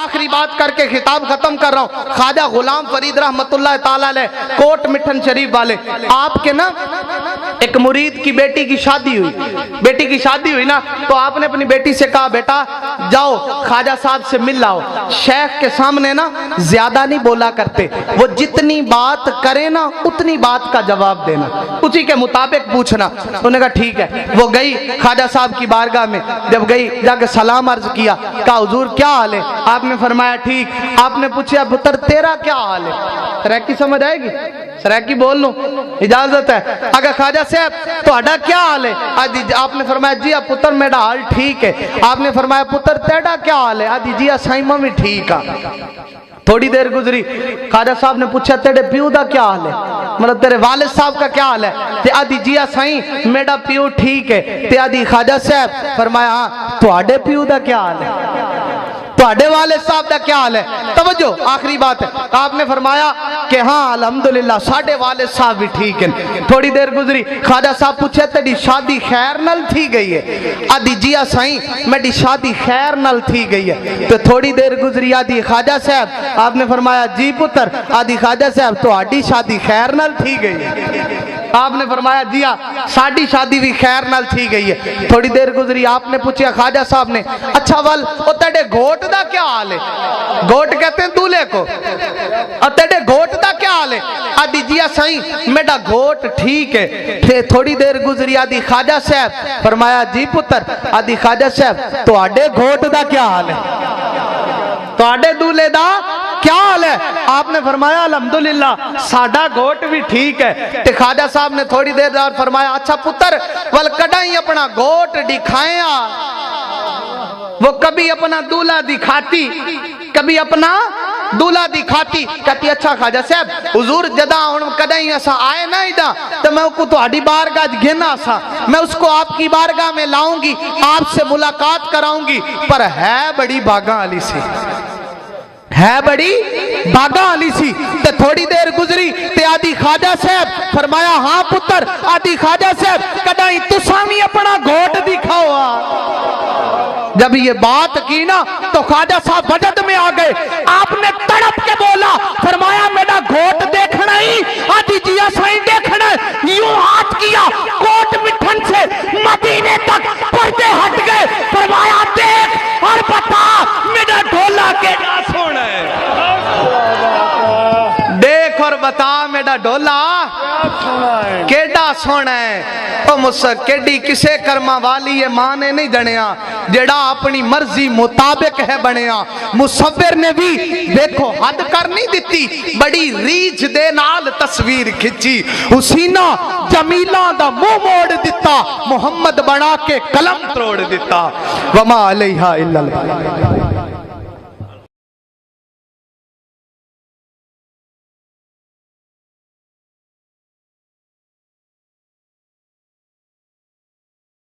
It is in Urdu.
آخری بات کر کے خطاب ختم کر رہا ہوں. خواجہ غلام فرید رحمتہ تعالیٰ علیہ کوٹ مٹھن شریف والے, آپ کے نا ایک مرید کی بیٹی کی شادی ہوئی نا, تو آپ نے اپنی بیٹی سے کہا بیٹا جاؤ خواجہ صاحب سے مل لاؤ. شیخ کے سامنے نا زیادہ نہیں بولا کرتے, وہ جتنی بات کرے نا اتنی بات کا جواب دینا, اسی کے مطابق پوچھنا. انہوں نے کہا ٹھیک ہے. وہ گئی خواجہ صاحب کی بارگاہ میں, جب گئی جا کے سلام عرض کیا, کہا حضور کیا حال ہے؟ آپ نے فرمایا ٹھیک. آپ نے پوچھا پتر تیرا کیا حال ہے؟ سریکی سمجھ آئے گی؟ سریکی بول لوں اجازت ہے. اگر خواجہ صاحب تو اڈا کیا حال ہے؟ آپ نے فرمایا جی پتر میرا حال ٹھیک ہے. آپ نے فرمایا پتر تیرا کیا حال ہے؟ جی سائمہ میں ٹھیک ہے. تھوڑی دیر گزری, خواجہ صاحب نے پوچھا تیرے پیو دا کیا حال ہے, مطلب تیرے والد صاحب کا کیا حال ہے؟ تے آدھی جی سائیں میرا پیو ٹھیک ہے. تے آدھی خواجہ صاحب فرمایا ہاں تو آڈے پیو دا کیا حال ہے, تو آڈے والد صاحب دا کیا حال ہے؟ توجہ آخری بات ہے. آپ نے فرمایا کہ ہاں الحمدللہ ساڑھے والد صاحب بھی ٹھیک ہیں. تھوڑی دیر گزری, خواجہ صاحب پوچھے تیری شادی خیر نل تھی گئی ہے؟ آدھی جی سائیں میری شادی خیر نل تھی گئی ہے. تو تھوڑی دیر گزری, آدھی خواجہ صاحب, آپ نے فرمایا جی پتر. آدھی خواجہ صاحب تو آڈی شادی خیر نل تھی گئی ہے. آپ نے فرمایا جی ساڑھی شادی بھی خیر نل تھی گئی ہے. تھوڑی دیر گزری, آپ نے پوچھا خواجہ صاحب نے اچھا ول او تیرے گھوٹ دا کیا حال ہے؟ گھوٹ کہتے ہیں دولے کو. اور تیرے گھوٹ دا کیا حال ہے؟ آدھی جی سائیں میرا گھوٹ ٹھیک ہے. پھر تھوڑی دیر گزری, آدھی خواجہ صاحب فرمایا جی پتر. آدھی خواجہ صاحب تو آڈے گھوٹ دا کیا حال ہے, تو آڈے دولے دا کیا حال ہے؟ آپ نے فرمایا الحمدللہ ساڑھا گھوٹ بھی ٹھیک ہے. تے خواجہ صاحب نے تھوڑی دیر دار فرمایا اچھا پتر ول کڑائی اپنا گھوٹ دکھائیں. وہ کبھی اپنا دولہ دکھاتی, کبھی اپنا دولہ دکھاتی. کہتی اچھا خواجہ صاحب حضور جدا کدائیں ایسا آئے نا ایڈا تو میں کو تو آڈی بارگاہ گھنا سا, میں اس کو آپ کی بارگاہ میں لاؤں گی, آپ سے ملاقات کراؤں گی, پر ہے بڑی باغاں علی سی, ہے بڑی باغاں علی سی. تے تھوڑی دیر گزری تے آدھی خواجہ صاحب فرمایا ہاں پتر. آدھی خواجہ صاحب کدائیں تسامی اپنا گھوٹ دکھاؤ. جب یہ بات کی نا تو خواجہ صاحب وجد میں آ گئے. آپ نے تڑپ کے بولا فرمایا میرا گھوٹ دیکھنا ہی؟ آدھی جی سائیں دیکھنا. یوں ہاتھ کیا کوٹ مٹھن سے مدینے تک پردے ہٹ گئے. فرمایا دیکھ اور بتا میرا ڈھولا کیڑا سونا ہے, دیکھ اور بتا میرا ڈھولا کیڑا سونا ہے. او مسک کیڑی کسے کرما والی ہے ماں نے نہیں جنیا, جڑا اپنی مرضی مطابق ہے بنیا. مصور نے بھی دیکھو حد کر نہیں دیتی, بڑی ریچ دے نال تصویر کھچی. حسینہ جمیلہ دا منہ موڑ دیتا, محمد بنا کے قلم توڑ دیتا. وما علیہا الا اللہ.